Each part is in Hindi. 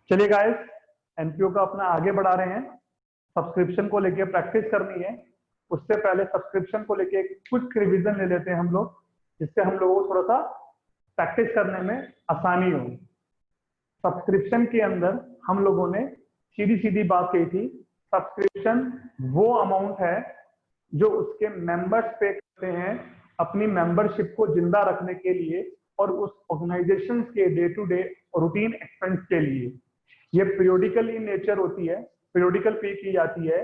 चलिए गाइस, एनपीओ का अपना आगे बढ़ा रहे हैं। सब्सक्रिप्शन को लेके प्रैक्टिस करनी है। उससे पहले सब्सक्रिप्शन को लेके एक क्विक रिवीजन ले लेते हैं हम लोग, जिससे हम लोगों को थोड़ा सा प्रैक्टिस करने में आसानी हो। सब्सक्रिप्शन के अंदर हम लोगों ने सीधी सीधी बात कही थी, सब्सक्रिप्शन वो अमाउंट है जो उसके मेंबर्स पे करते हैं अपनी मेंबरशिप को जिंदा रखने के लिए और उस ऑर्गेनाइजेशन के day to day routine expense के लिए। ये पीरियोडिकल इन नेचर होती है, पीरियोडिकल पे की जाती है,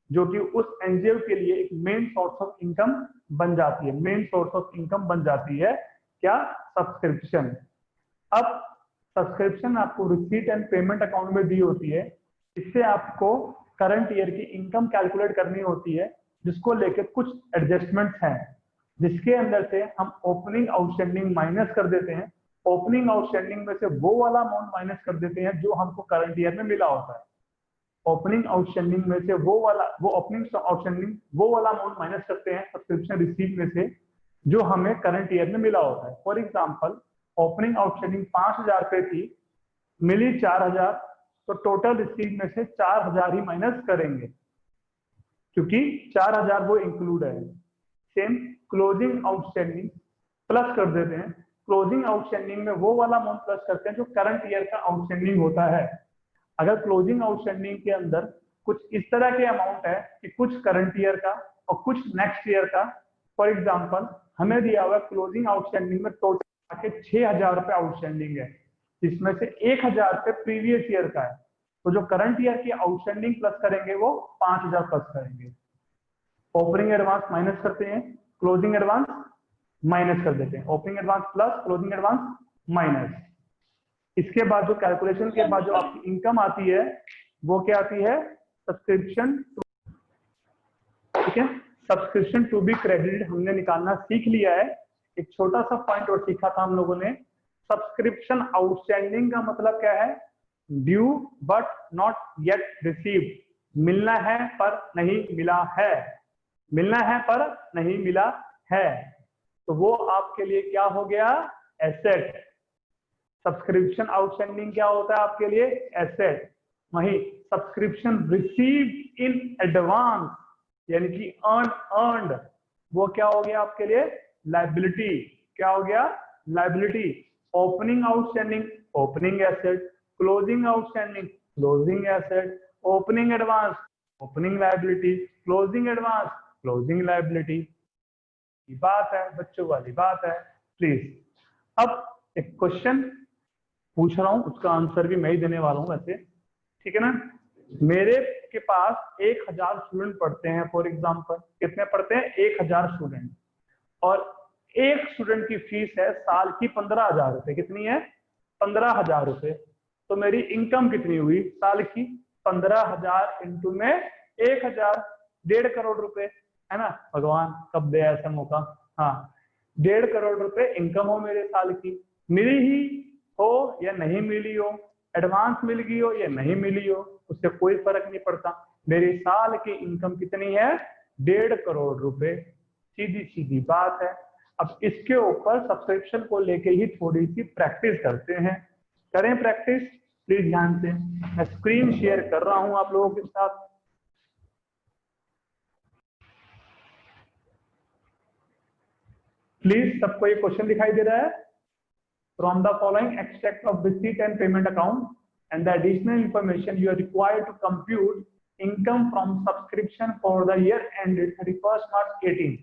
जो कि उस एनजीओ के लिए एक मेन सोर्स ऑफ इनकम बन जाती है। मेन सोर्स ऑफ इनकम बन जाती है क्या? सब्सक्रिप्शन। अब सब्सक्रिप्शन आपको रिसीट एंड पेमेंट अकाउंट में दी होती है। इससे आपको करंट ईयर की इनकम कैलकुलेट करनी होती है, जिसको लेके कुछ एडजस्टमेंट्स हैं, जिसके अंदर से हम ओपनिंग आउटस्टैंडिंग माइनस कर देते हैं। ओपनिंग आउटस्टैंडिंग में से वो वाला अमाउंट माइनस कर देते हैं जो हमको करंट ईयर में मिला होता है। ओपनिंग आउटस्टैंडिंग में से वो ओपनिंग आउटस्टैंडिंग वो वाला अमाउंट माइनस करते हैं सब्सक्रिप्शन रिसीट में से जो हमें करंट ईयर में मिला होता है। फॉर एग्जाम्पल, ओपनिंग आउटस्टैंडिंग 5,000 रुपए थी, मिली 4,000, तो टोटल रिसीट में से 4,000 ही माइनस करेंगे, क्योंकि 4,000 वो इंक्लूड है। सेम क्लोजिंग आउटस्टैंडिंग प्लस कर देते हैं। क्लोजिंग आउटस्टैंडिंग में वो वाला अमाउंट प्लस करते हैं जो करंट ईयर का आउटस्टैंडिंग होता है। अगर क्लोजिंग आउटस्टैंडिंग के अंदर कुछ इस तरह के अमाउंट है कि कुछ करंट ईयर का और कुछ नेक्स्ट ईयर का, फॉर एग्जांपल हमें दिया हुआ क्लोजिंग आउटस्टैंडिंग में टोटल आके 6,000 रुपए आउटस्टैंडिंग है, जिसमें से 1,000 रुपए प्रीवियस ईयर का है, तो जो करंट ईयर की आउटस्टैंडिंग प्लस करेंगे वो 5,000 प्लस करेंगे। ओपनिंग एडवांस माइनस करते हैं, क्लोजिंग एडवांस माइनस कर देते हैं। Opening advance plus closing advance minus. इसके बाद जो कैलकुलेशन के बाद जो आपकी इनकम आती है वो क्या आती है? सब्सक्रिप्शन। ठीक है, सब्सक्रिप्शन टू बी क्रेडिटेड हमने निकालना सीख लिया है। एक छोटा सा पॉइंट और सीखा था हम लोगों ने। सब्सक्रिप्शन आउटस्टैंडिंग का मतलब क्या है? Due but not yet received. मिलना है पर नहीं मिला है, मिलना है पर नहीं मिला है, तो वो आपके लिए क्या हो गया? एसेट। सब्सक्रिप्शन आउटस्टैंडिंग क्या होता है आपके लिए? एसेट। वही सब्सक्रिप्शन रिसीव्ड इन एडवांस यानी कि अर्नड, वो क्या हो गया आपके लिए? लायबिलिटी। क्या हो गया? Liability. Opening outstanding opening asset, closing outstanding closing asset, opening advance opening liability, closing advance closing liability. ये बात है, बच्चों वाली बात है। प्लीज अब एक क्वेश्चन पूछ रहा हूं, उसका आंसर भी मैं ही देने वाला हूं वैसे, ठीक है ना? मेरे के पास 1,000 स्टूडेंट पढ़ते हैं। फॉर एग्जांपल कितने पढ़ते हैं? 1,000 स्टूडेंट, और एक स्टूडेंट की फीस है साल की 15,000 रुपए। कितनी है? 15,000 रुपए। तो मेरी इनकम कितनी हुई साल की? 15,000 इंटू में 1,000, 1.5 करोड़ रुपए, है ना? भगवान कब दे ऐसा मौका। हाँ, 1.5 करोड़ रुपए इनकम हो मेरे साल की। मिली ही हो या नहीं मिली हो, एडवांस मिल गई हो या नहीं मिली हो, उससे कोई फर्क नहीं पड़ता। मेरी साल की इनकम कितनी है? 1.5 करोड़ रुपए। सीधी सीधी बात है। अब इसके ऊपर सब्सक्रिप्शन को लेके ही थोड़ी सी प्रैक्टिस करते हैं। करें प्रैक्टिस प्लीज ध्यान से। मैं स्क्रीन शेयर कर रहा हूं आप लोगों के साथ। प्लीज सबको ये क्वेश्चन दिखाई दे रहा है? From the following extract of receipt and payment account and the additional information you are required to compute income from subscription for the year ended 31st March 18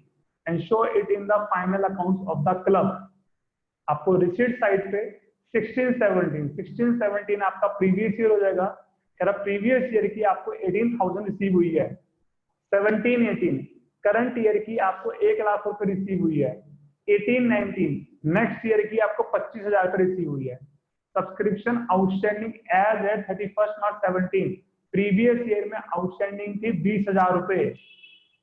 and show it in the final accounts of the club. आपको रिसीट साइड पे 16-17 आपका प्रीवियस ईयर हो जाएगा। प्रीवियस ईयर की आपको 18,000 रिसीव हुई है। 17-18 करंट ईयर की आपको 1 लाख रुपए रिसीव हुई है। 18-19 नेक्स्ट ईयर की आपको 25,000 रुपए रिसीव हुई है। Subscription outstanding as at 31st March 17 previous year में आउटस्टैंडिंग थी 20,000 रुपए।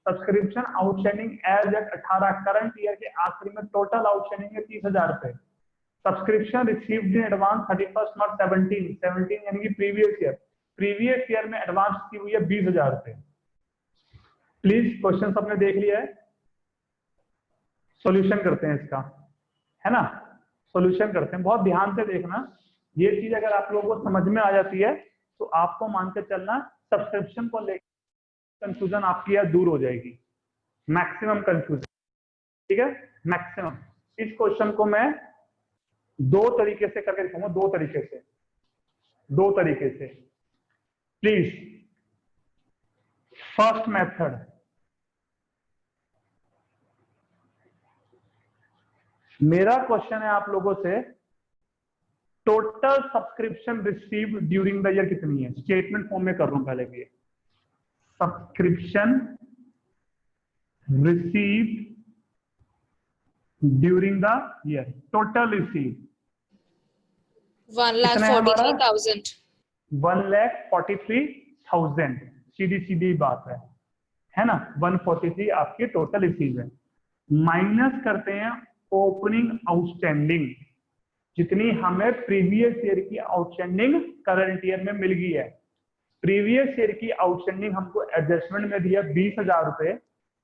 Subscription outstanding as at 18 current year के आखिरी में टोटल आउटस्टैंडिंग है 30,000 रुपए। Subscription received in advance 31st March 17 यानी कि प्रीवियस ईयर में एडवांस की हुई है 20,000 रुपए। प्लीज क्वेश्चन सबने देख लिया है? सॉल्यूशन करते हैं इसका, है ना? सॉल्यूशन करते हैं, बहुत ध्यान से देखना। ये चीज अगर आप लोगों को समझ में आ जाती है तो आपको मान के चलना सब्सक्रिप्शन को लेकर कंफ्यूजन आपकी यार दूर हो जाएगी, मैक्सिमम कंफ्यूजन। ठीक है, मैक्सिमम। इस क्वेश्चन को मैं दो तरीके से करके दिखाऊंगा, दो तरीके से प्लीज। फर्स्ट मेथड, मेरा क्वेश्चन है आप लोगों से, total subscription received during the year कितनी है? स्टेटमेंट फॉर्म में कर रहा हूं पहले भी। Subscription received during the year, total receive 1,43,000। 1,43,000, सीधी बात है ना। 143 आपकी टोटल रिसीव है। माइनस करते हैं ओपनिंग आउटस्टैंडिंग, जितनी हमें प्रीवियस ईयर की आउटस्टैंडिंग करंट ईयर में मिल गई है। प्रीवियस ईयर की आउटस्टैंडिंग हमको एडजस्टमेंट में दिया 20,000 रुपए,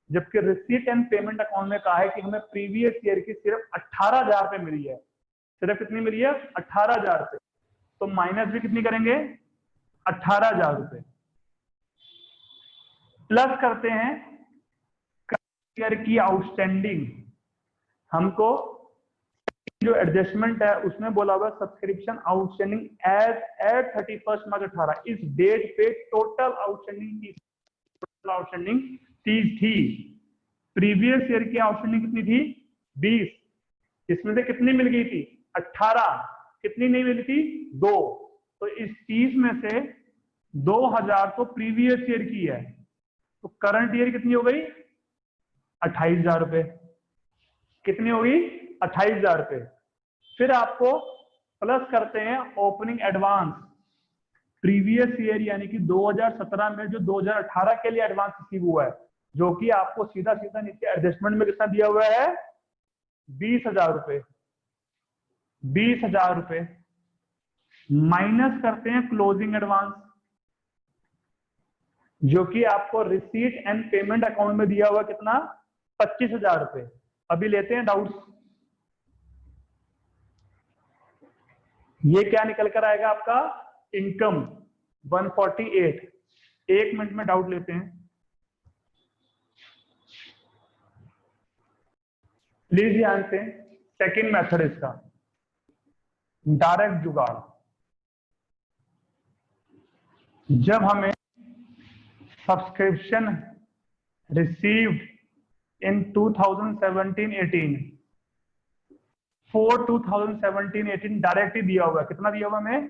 जबकि रिसीट एंड पेमेंट अकाउंट में कहा है कि हमें प्रीवियस ईयर की सिर्फ 18,000 रुपए मिली है। सिर्फ कितनी मिली है? 18,000 रुपए। तो माइनस भी कितनी करेंगे? 18,000 रुपए। प्लस करते हैं करंट ईयर की आउटस्टैंडिंग। हमको जो एडजस्टमेंट है उसमें बोला हुआ सब्सक्रिप्शन आउटस्टैंडिंग एज एट 31 मार्च 18, इस डेट पे टोटल आउटस्टैंडिंग 30 थी। प्रीवियस ईयर की आउटस्टैंडिंग कितनी थी? 20। इसमें से कितनी मिल गई थी? 18। कितनी नहीं मिली थी? 2। तो इस 30 में से 2,000 तो प्रीवियस ईयर की है, तो करंट ईयर कितनी हो गई? 28,000 रुपए। कितनी होगी? 28,000 रुपए। फिर आपको प्लस करते हैं ओपनिंग एडवांस। प्रीवियस ईयर यानी कि 2017 में जो 2018 के लिए एडवांस रिसीव हुआ है, जो कि आपको सीधा सीधा नीचे एडजस्टमेंट में कितना दिया हुआ है? 20,000 रुपए। 20,000 रुपए माइनस करते हैं क्लोजिंग एडवांस, जो कि आपको रिसीट एंड पेमेंट अकाउंट में दिया हुआ कितना? 25,000 रुपए। अभी लेते हैं डाउट्स। ये क्या निकल कर आएगा आपका? इनकम 148। एक मिनट में डाउट लेते हैं, प्लीज ध्यान से। सेकंड मेथड इसका डायरेक्ट जुगाड़। जब हमें subscription received in 2017-18 for 2017-18 direct ही दिया हुआ है। कितना दिया हुआ हमें?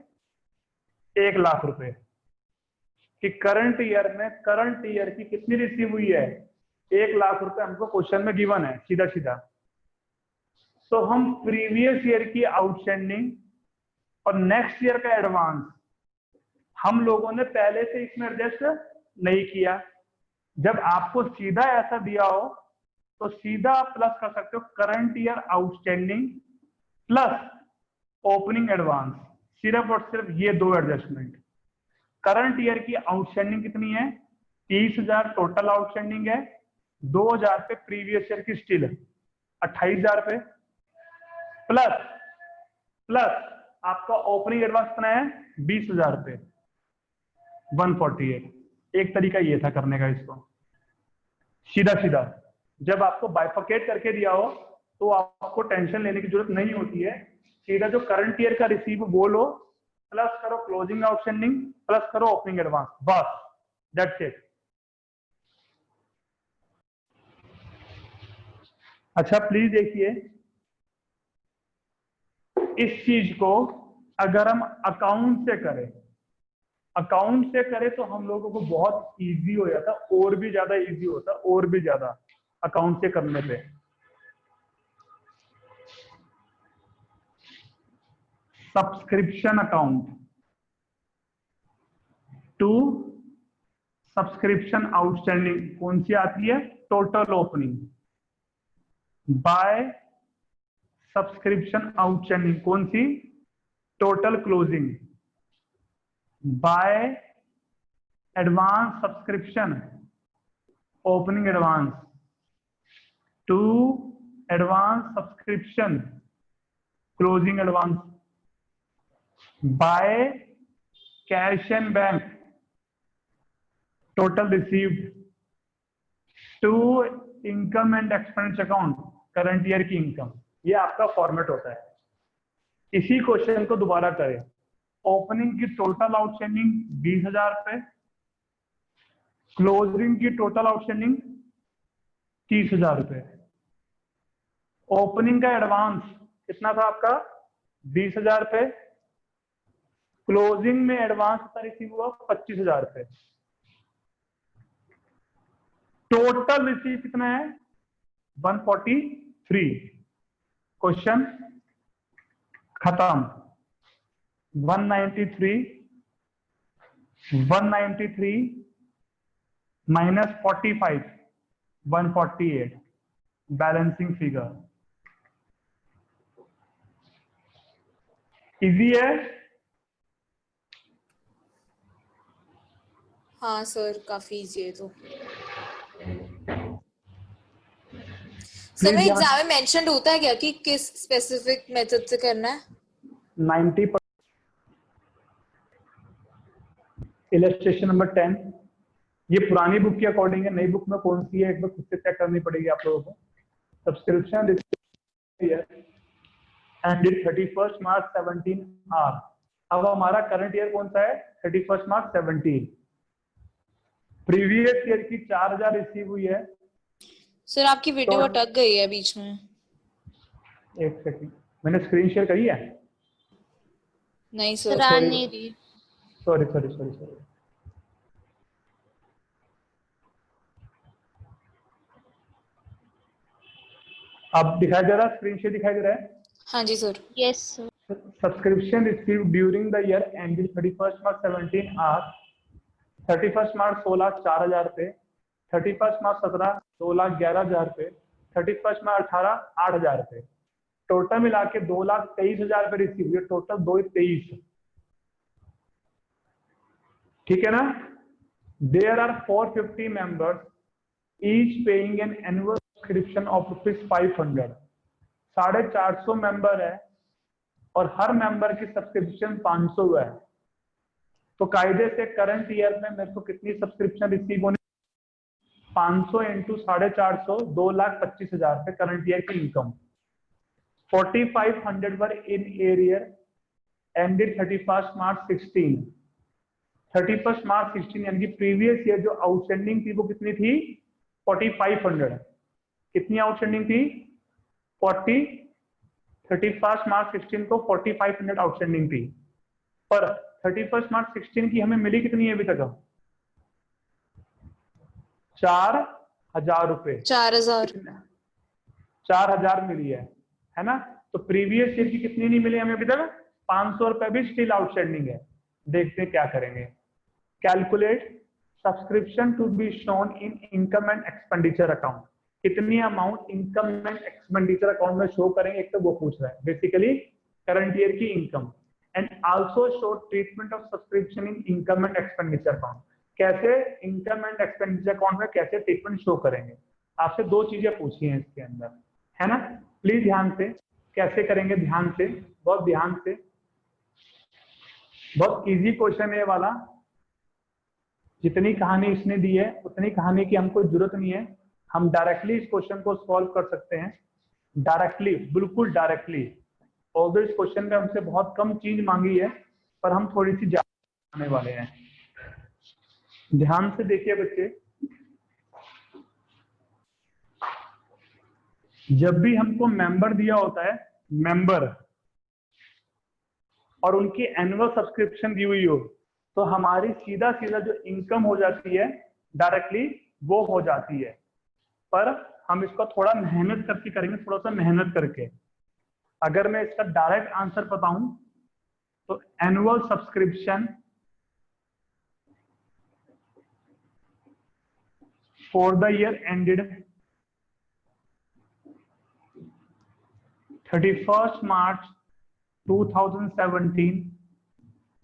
1 लाख रुपए कि करंट ईयर में करंट ईयर की कितनी रिसीव हुई है? 1 लाख रुपए हमको क्वेश्चन में गिवन है, सीधा सीधा। तो हम प्रीवियस ईयर की आउटस्टैंडिंग और नेक्स्ट ईयर का एडवांस हम लोगों ने पहले से इसमें एडजस्ट नहीं किया। जब आपको सीधा ऐसा दिया हो तो सीधा आप प्लस कर सकते हो current year outstanding plus opening advance, सिर्फ और सिर्फ ये दो एडजस्टमेंट। करंट ईयर की आउटस्टैंडिंग कितनी है? 30,000 टोटल आउटस्टैंडिंग है। 2,000 पे प्रीवियस ईयर की स्टिल 28,000 पे प्लस प्लस आपका ओपनिंग एडवांस कितना है? 20,000 पे 148। एक तरीका ये था करने का इसको सीधा सीधा। जब आपको बाइफरकेट करके दिया हो तो आपको टेंशन लेने की जरूरत नहीं होती है। सीधा जो करंट ईयर का रिसीव वो लो, प्लस करो क्लोजिंग आउटस्टैंडिंग, प्लस करो ओपनिंग एडवांस, बस दैट्स इट। अच्छा प्लीज देखिए, इस चीज को अगर हम अकाउंट से करें तो हम लोगों को बहुत इजी हो जाता, और भी ज्यादा इजी होता, और भी ज्यादा अकाउंट से करने पे। Subscription account to subscription outstanding कौन सी आती है? Total opening by subscription outstanding कौन सी? Total closing by advance subscription opening advance to advance subscription closing advance by cash and bank total received to income and expenditure account current year की इनकम। ये आपका फॉर्मेट होता है। इसी क्वेश्चन को दोबारा करें। ओपनिंग की टोटल आउटस्टैंडिंग 20,000 रुपए, क्लोजिंग की टोटल आउटस्टैंडिंग 30,000 रुपए। ओपनिंग का एडवांस कितना था आपका 20,000 रुपए, क्लोजिंग में एडवांस कितना रिसीव हुआ 25,000 रुपए। टोटल रिसीव कितना है 143। क्वेश्चन खत्म। 193 माइनस 45 148 बैलेंसिंग फिगर। इजी है? हाँ सर, काफी इजी है। तो सर में एग्जाम में मेंशन होता है क्या कि किस स्पेसिफिक मेथड से करना है? 90%। इलस्ट्रेशन नंबर 10, ये पुरानी बुक के अकॉर्डिंग है, नई बुक में कौन सी है एक बार खुद से चेक करनी पड़ेगी आप लोगों को। Subscription ended 31 March 17 are. अब हमारा करंट ईयर कौन सा है 31 मार्च 17। प्रीवियस ईयर की 4,000 रिसीव हुई है। सर आपकी वीडियो अटक गई है बीच में। एक सेकंड, मैंने स्क्रीन शेयर करी है? नहीं सर, सॉरी। अब दिखाई दे रहा है? स्क्रीन शेयर दिखाई दे रहा है? हाँ जी sir. Yes sir. Subscription received during the year ended 31 March 17 are 31 March 16 4,000 रुपए, 31 मार्च 17 2,11,000 रुपए, 31 मार्च 18 8,000 रुपए। टोटल मिला के 2,23,000 रुपए रिसीव हुए। टोटल 2,23। ठीक है ना? There are 450 members each paying an annual subscription of ₹500। 450 member है और हर मेंबर की सब्सक्रिप्शन 500 है। तो कायदे से करंट ईयर में मेरे को कितनी सब्सक्रिप्शन रिसीव होनी? 500 इंटू 450 2,25,000 रुपए करंट ईयर की income. 4,500 were in arrear ended 31 March 16। 31 March 16 यानी कि प्रीवियस ईयर जो आउटस्टैंडिंग थी वो कितनी थी 4,500। कितनी आउटस्टैंडिंग थी 40। 31 मार्च 16 को 4,500 आउटस्टैंडिंग थी, पर 31 मार्च 16 की हमें मिली कितनी है अभी तक? 4,000 रुपए। 4,000 मिली है ना? तो प्रीवियस ईयर की कितनी नहीं मिली हमें अभी तक? 500 रुपए भी स्टिल आउटस्टैंडिंग है। देखते हैं क्या करेंगे। Calculate subscription to be shown in income and expenditure account. कितनी amount income and expenditure account में शो करेंगे, एक तो वो पूछ रहा है बेसिकली करंट ईयर की income. And also show treatment of subscription in income and expenditure account. कैसे इनकम एंड एक्सपेंडिचर अकाउंट में कैसे ट्रीटमेंट शो करेंगे। आपसे दो चीजें पूछी हैं इसके अंदर, है ना? प्लीज ध्यान से। कैसे करेंगे? ध्यान से, बहुत ध्यान से। बहुत इजी क्वेश्चन है ये वाला। जितनी कहानी इसने दी है उतनी कहानी की हमको जरूरत नहीं है। हम डायरेक्टली इस क्वेश्चन को सॉल्व कर सकते हैं, डायरेक्टली, बिल्कुल डायरेक्टली। और इस क्वेश्चन में हमसे बहुत कम चीज मांगी है, पर हम थोड़ी सी ज्यादा आने वाले हैं। ध्यान से देखिए बच्चे, जब भी हमको मेंबर दिया होता है, मेंबर, और उनकी एनुअल सब्सक्रिप्शन दी हुई हो, तो हमारी सीधा सीधा जो इनकम हो जाती है डायरेक्टली वो हो जाती है। पर हम इसको थोड़ा मेहनत करके करेंगे, थोड़ा सा मेहनत करके। अगर मैं इसका डायरेक्ट आंसर बताऊं तो annual subscription for the year ended 31 March 2017,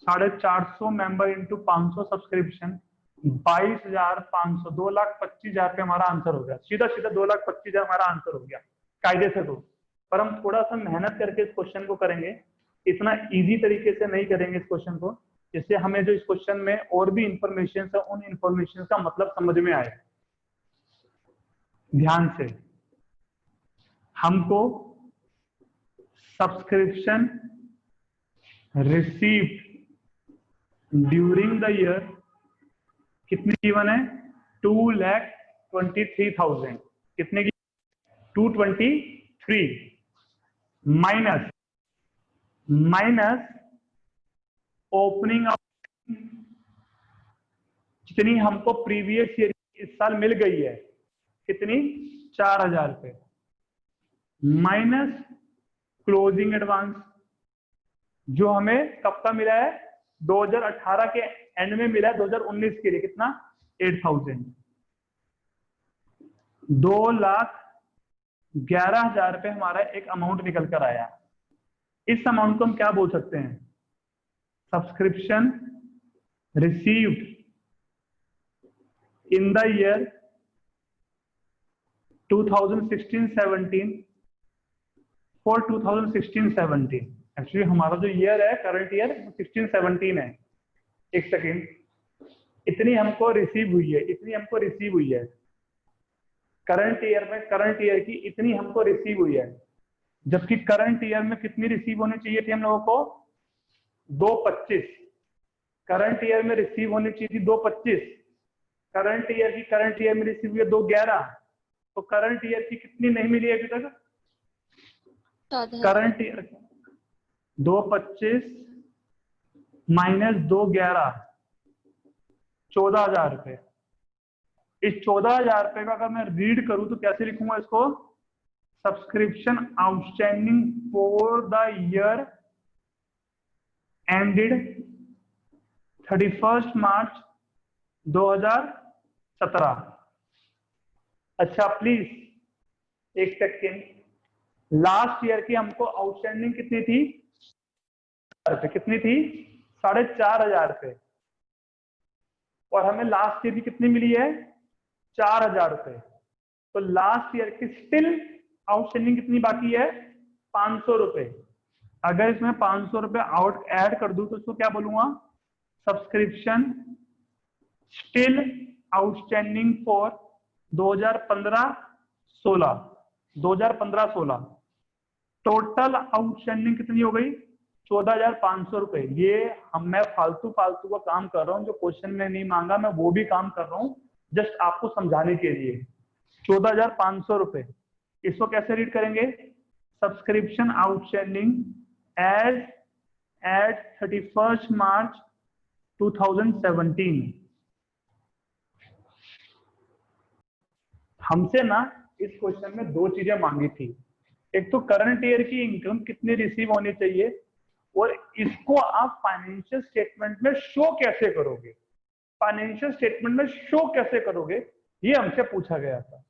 450 member into 500 subscription 22,500, 2,25,000 पे हमारा आंसर हो गया। सीधा सीधा 2,25,000 हमारा आंसर हो गया कायदे से। तो पर हम थोड़ा सा मेहनत करके इस क्वेश्चन को करेंगे इतना इजी तरीके से नहीं करेंगे इस क्वेश्चन को, जिससे हमें जो इस क्वेश्चन में और भी इंफॉर्मेशन है उन इंफॉर्मेशन का मतलब समझ में आए। ध्यान से, हमको subscription received during the year कितनी गिवन है? 2,23,000। कितने की? 223 माइनस ओपनिंग जितनी हमको प्रीवियस ईयर इस साल मिल गई है, कितनी? 4,000 रुपए, माइनस क्लोजिंग एडवांस जो हमें कब का मिला है? 2018 के एंड में मिला है, 2019 के लिए कितना? 8,000। 2,11,000 रुपए हमारा एक अमाउंट निकल कर आया। इस अमाउंट को हम क्या बोल सकते हैं? Subscription received in the year 2016-17 for 2016-17। Actually हमारा जो ईयर है, करंट ईयर 16-17 है। एक सेकेंड, इतनी हमको रिसीव हुई है, इतनी हमको रिसीव हुई है करंट ईयर में, करंट ईयर की इतनी हमको रिसीव हुई है, जबकि करंट ईयर में कितनी रिसीव होनी चाहिए थी हम लोगों को? 2,25। करंट ईयर में रिसीव होनी चाहिए थी 2,25। करंट ईयर की करंट ईयर में रिसीव हुई है 2,11। तो करंट ईयर की कितनी नहीं मिली है अभी तक? करंट ईयर 2,25 माइनस 2,11, 14,000 रुपए। इस 14,000 रुपए का अगर मैं रीड करूं तो कैसे लिखूंगा इसको? Subscription outstanding for the year ended 31 मार्च 2017। अच्छा प्लीज एक सेकेंड, लास्ट ईयर की हमको आउटस्टैंडिंग कितनी थी? कितनी थी? 4,500 रुपए। और हमें लास्ट ईयर की कितनी मिली है? 4,000 रुपए। तो लास्ट ईयर की स्टिल आउटस्टैंडिंग कितनी बाकी है? 500 रुपए। अगर इसमें 500 रुपए आउट ऐड कर दूं तो इसको क्या बोलूंगा? Subscription still outstanding for 2015-16। 2015-16 total outstanding कितनी हो गई? 14,500 रुपए। ये मैं फालतू का काम कर रहा हूँ, जो क्वेश्चन में नहीं मांगा मैं वो भी काम कर रहा हूँ जस्ट आपको समझाने के लिए। 14,500 रुपए, इसको कैसे रीड करेंगे? सब्सक्रिप्शन आउटस्टैंडिंग एज एट 31 मार्च 2017। हमसे ना इस क्वेश्चन में दो चीजें मांगी थी। एक तो करंट ईयर की इनकम कितनी रिसीव होनी चाहिए, और इसको आप फाइनेंशियल स्टेटमेंट में शो कैसे करोगे? फाइनेंशियल स्टेटमेंट में शो कैसे करोगे, ये हमसे पूछा गया था।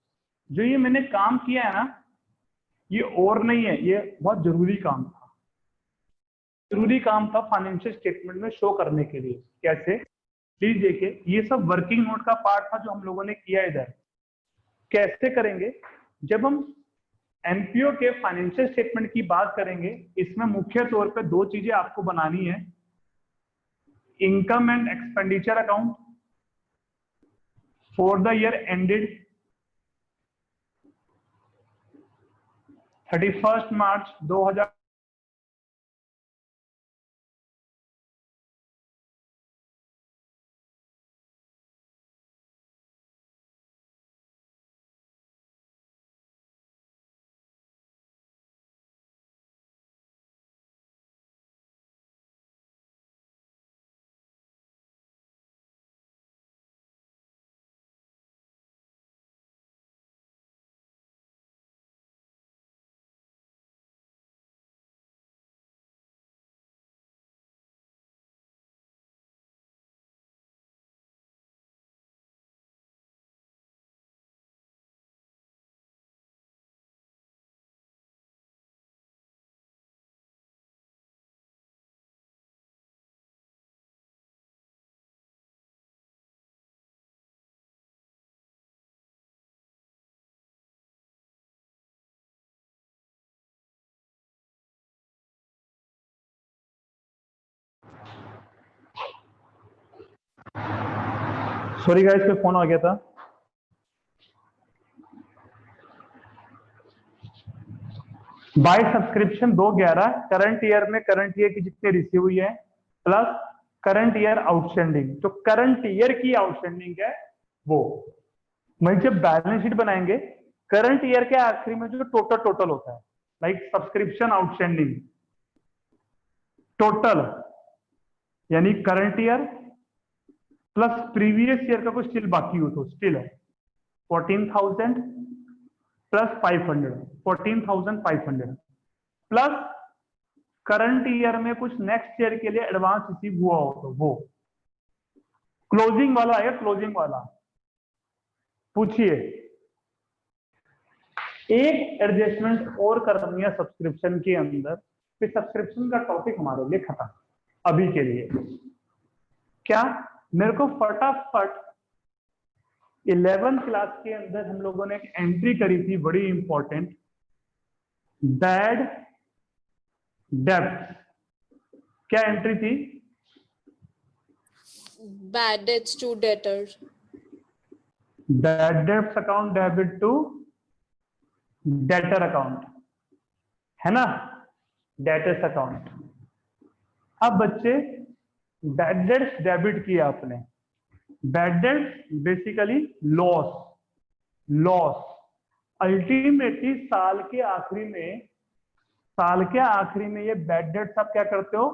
जो ये मैंने काम किया है ना, ये और नहीं है, ये बहुत जरूरी काम था। जरूरी काम था फाइनेंशियल स्टेटमेंट में शो करने के लिए। कैसे? प्लीज देखिए, ये सब वर्किंग नोट का पार्ट था जो हम लोगों ने किया इधर। कैसे करेंगे? जब हम एमपीओ के फाइनेंशियल स्टेटमेंट की बात करेंगे, इसमें मुख्य तौर पे दो चीजें आपको बनानी है। Income and expenditure account for the year ended 31 March 2000 sorry guys, पे फोन आ गया था। बाय सब्सक्रिप्शन 2/11 करंट ईयर में करंट ईयर की जितनी रिसीव हुई है प्लस करंट ईयर आउटस्टैंडिंग, जो करंट ईयर की आउटस्टैंडिंग है वो। वही जब बैलेंस शीट बनाएंगे करंट ईयर के आखिरी में जो टोटल होता है, लाइक सब्सक्रिप्शन आउटस्टैंडिंग टोटल, यानी current year plus previous year का कुछ स्टिल बाकी हो तो स्टिल है 14,000 प्लस 500, 14,500 प्लस करंट ईयर में कुछ नेक्स्ट ईयर के लिए एडवांस रिसीव हुआ हो तो वो क्लोजिंग वाला है। क्लोजिंग वाला पूछिए। एक एडजस्टमेंट और करनी है सब्सक्रिप्शन के अंदर, फिर सब्सक्रिप्शन का टॉपिक हमारे लिए खत्म अभी के लिए। क्या मेरे को फटाफट 11th क्लास के अंदर हम लोगों ने एक एंट्री करी थी बड़ी इंपॉर्टेंट, बैड डेब्ट। क्या एंट्री थी? Bad debts to debtors. Bad debts account debit to debtor account, है ना, डेटर्स अकाउंट। अब बच्चे बैड डेब्ट्स डेबिट किया आपने, bad debts basically loss, loss ultimately साल के आखिरी में ये बैड डेब्ट्स आप क्या करते हो?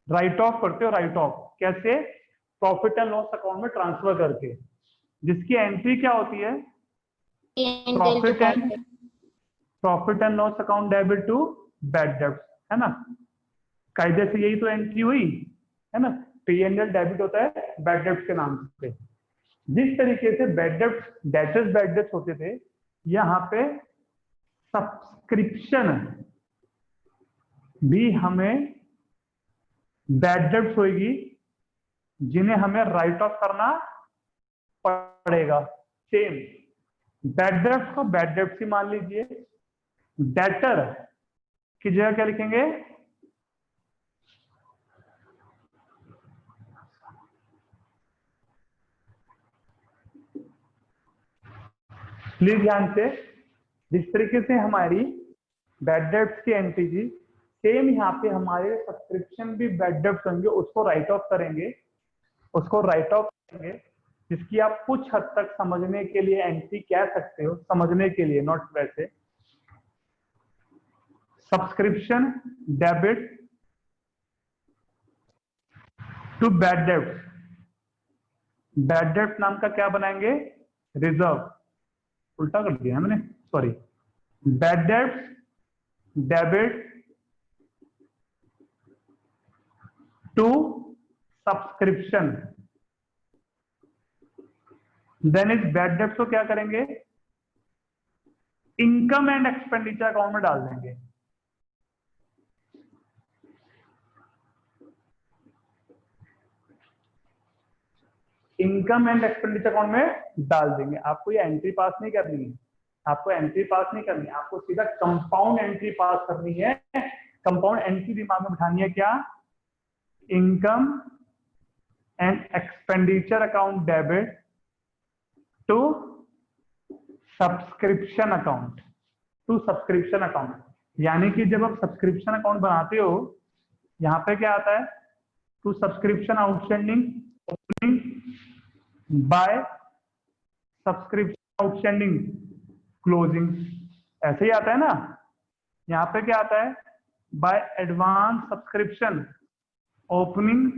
राइट ऑफ करते हो। राइट ऑफ कैसे? प्रॉफिट एंड लॉस अकाउंट में ट्रांसफर करके, जिसकी एंट्री क्या होती है? Profit and loss account debit to bad debts, है ना। कायदे से यही तो एंट्री हुई है ना। P&L डेबिट होता है बैड डेब्ट्स के नाम से। जिस तरीके से bad debts debtors bad debts होते थे, यहाँ पे सब्सक्रिप्शन भी हमें बैड डेब्ट्स होगी जिन्हें हमें राइट ऑफ करना पड़ेगा। सेम बैड डेब्ट्स को बैड डेब्ट्स ही मान लीजिए, डेटर की जगह क्या लिखेंगे? प्लीज ध्यान से, जिस तरीके से हमारी बैड डेब्ट्स की एंट्री थी, सेम यहाँ पे हमारे सब्सक्रिप्शन भी बैड डेब्ट्स होंगे, उसको राइट ऑफ करेंगे, जिसकी आप कुछ हद तक समझने के लिए एंट्री कह सकते हो, समझने के लिए, नॉट वैसे। Subscription debit to bad debts, bad डेब्ट नाम का क्या बनाएंगे? रिजर्व। उल्टा कर दिया मैंने, sorry. Bad debts debit to subscription, then इस बैड डेब्ट्स को क्या करेंगे? इनकम एंड एक्सपेंडिचर अकाउंट में डाल देंगे। इनकम एंड एक्सपेंडिचर अकाउंट में डाल देंगे। आपको ये एंट्री पास नहीं करनी है, आपको सीधा कंपाउंड एंट्री पास करनी है। कंपाउंड एंट्री दिमाग में बिठानी है क्या? Income and expenditure account debit to subscription account, यानी कि जब आप सब्सक्रिप्शन अकाउंट बनाते हो, यहां पे क्या आता है? To subscription outstanding opening by subscription outstanding closing, ऐसे ही आता है ना। यहाँ पे क्या आता है? By advance subscription opening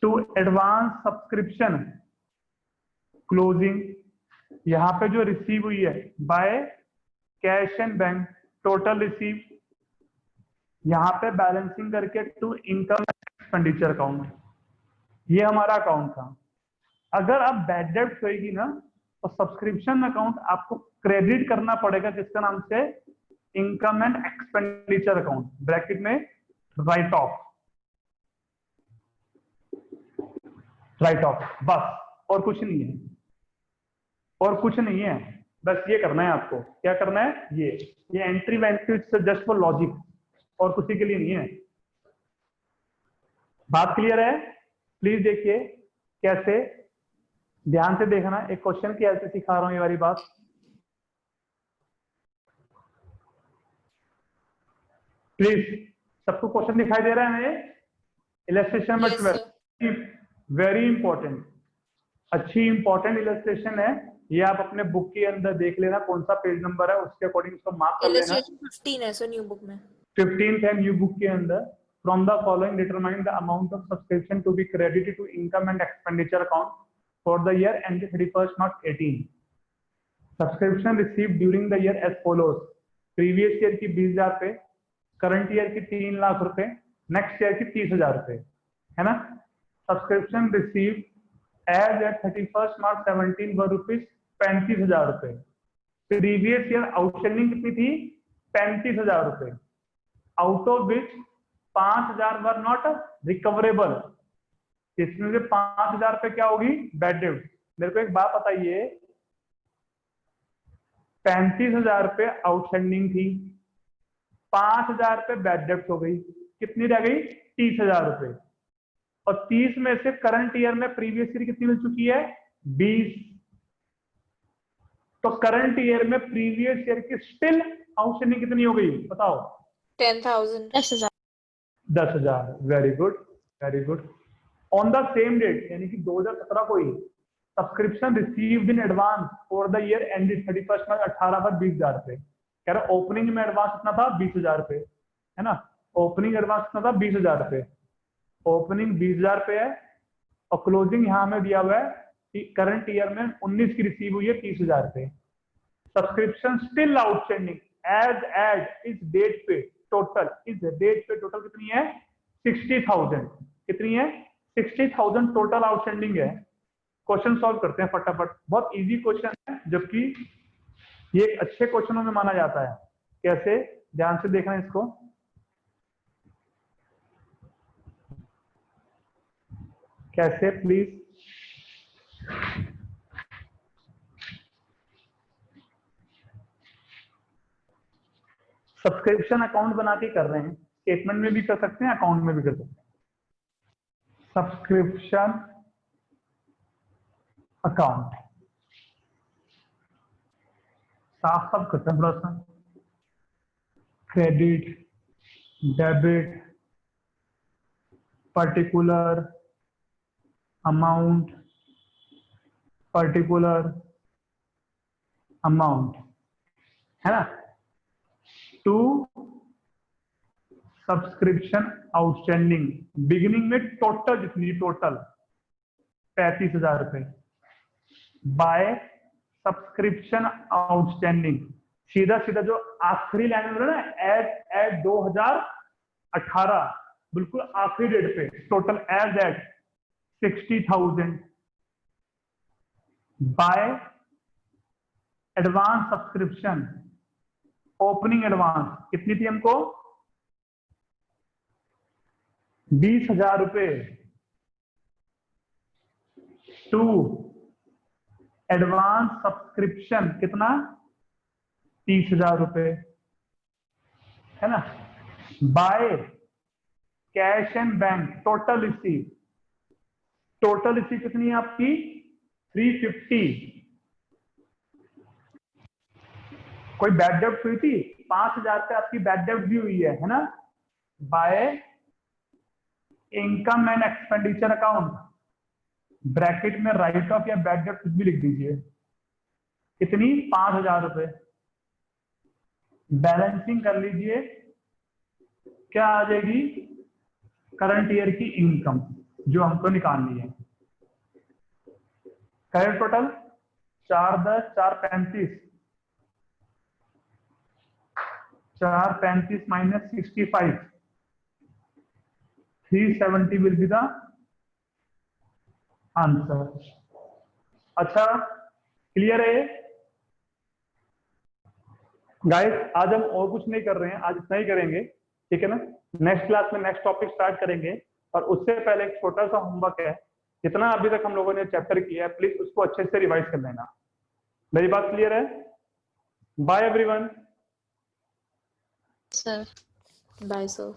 to advance subscription closing. यहाँ पे जो रिसीव हुई है by cash and bank total receive, यहाँ पे बैलेंसिंग करके टू इनकम एक्सपेंडिचर अकाउंट। ये हमारा अकाउंट था। अगर आप बैड डेब्ट होगी ना, तो सब्सक्रिप्शन अकाउंट आपको क्रेडिट करना पड़ेगा, किसका नाम से? Income and expenditure account, bracket में राइट ऑफ, बस। और कुछ नहीं है, बस ये करना है आपको। क्या करना है? ये एंट्री वेंट्री जस्ट फॉर लॉजिक, और किसी के लिए नहीं है। बात क्लियर है? प्लीज देखिए कैसे ध्यान से देखना, एक क्वेश्चन की हेल्प से सिखा रहा हूँ ये वाली बात। प्लीज, सबको क्वेश्चन दिखाई दे रहा है मेरे? Illustration number Yes, 12, sir. Very important, अच्छी इंपॉर्टेंट इलस्ट्रेशन है ये। आप अपने बुक के अंदर देख लेना कौन सा पेज नंबर है, उसके अकॉर्डिंग इसको मार्क कर लेना। Illustration 15 है सर न्यू बुक में। 15th है न्यू बुक के अंदर। From the following determine the amount of subscription to be credited to income and expenditure account for the year end 31st March 18। Subscription receive during the year as follows. Previous year की 20,000 रुपए, करंट ईयर की 3 लाख रुपए, नेक्स्ट ईयर की 30,000 रुपए, है ना। Subscription receive as at 31st March 17 were rupees 35,000 रुपए। प्रीवियस ईयर आउटस्टैंडिंग कितनी थी? 35,000 रुपए, out of which 5,000 were not recoverable. इसमें से 5,000 रुपए क्या होगी? बैड डेब्ट। मेरे को एक बात बताइए, 35,000 रुपए आउटस्टैंडिंग थी, 5,000 रुपए बैड डेब्ट हो गई, कितनी रह गई? 30,000 रुपए। और 30 में से करंट ईयर में प्रीवियस ईयर कितनी मिल चुकी है? 20। तो करंट ईयर में प्रीवियस ईयर की स्टिल आउटस्टैंडिंग कितनी हो गई बताओ? 10,000। 10,000। 10,000। Very good, very good. On the same date यानी कि 2017 को ही subscription received in advance for the year ended 31st March 18 पर 20,000 रुपए। कह रहा ओपनिंग में एडवांस कितना था? 20,000 रुपए, है ना। ओपनिंग एडवांस कितना था? 20,000 रुपए। ओपनिंग 20,000 रुपए है और क्लोजिंग यहां में दिया हुआ है कि करंट ईयर में 19 की रिसीव हुई है 30,000 रुपए। Subscription still outstanding as at इस डेट पे टोटल, इस डेट पे टोटल कितनी है? 60,000। कितनी है? 60,000 टोटल आउटस्टैंडिंग है। क्वेश्चन सॉल्व करते हैं फटाफट, बहुत इजी क्वेश्चन है, जबकि ये अच्छे क्वेश्चनों में माना जाता है। कैसे? ध्यान से देखना इसको। कैसे प्लीज? सब्सक्रिप्शन अकाउंट बना के कर रहे हैं, स्टेटमेंट में भी कर सकते हैं, अकाउंट में भी कर सकते हैं। सब्सक्रिप्शन अकाउंट साफ साफ करते हैं थोड़ा सा। Credit, debit, particular amount, particular amount, है ना। टू सब्सक्रिप्शन आउटस्टैंडिंग, बिगिनिंग में टोटल जितनी, टोटल 35,000 रुपए, बाय सब्सक्रिप्शन आउटस्टैंडिंग, सीधा सीधा जो आखिरी लाइन में ना, एट 2018, बिल्कुल आखिरी डेट पे total as at 60,000 by advance subscription. Opening advance कितनी थी हमको? 20,000 रुपए। टू एडवांस सब्सक्रिप्शन कितना? 30,000 रुपए, है ना। Bye cash and bank total receive, total receive कितनी है आपकी? 350। कोई बैड डेब्ट हुई थी? 5,000 पे आपकी बैड डेब्ट भी हुई है ना। By income and expenditure account, bracket में राइट ऑफ या बैड डेब्ट कुछ भी लिख दीजिए। कितनी? 5,000 रुपए। बैलेंसिंग कर लीजिए, क्या आ जाएगी? करंट ईयर की इनकम जो हमको निकालनी है। Current total 410, 435, 435 minus 65, 370 will be the answer. अच्छा, क्लियर है गाइस? आज हम और कुछ नहीं कर रहे हैं, आज इतना ही करेंगे, ठीक है ना। नेक्स्ट क्लास में नेक्स्ट टॉपिक स्टार्ट करेंगे, और उससे पहले एक छोटा सा होमवर्क है। जितना अभी तक हम लोगों ने चैप्टर किया है, प्लीज उसको अच्छे से रिवाइज कर लेना। मेरी बात क्लियर है? Bye everyone. Sir Bye, sir.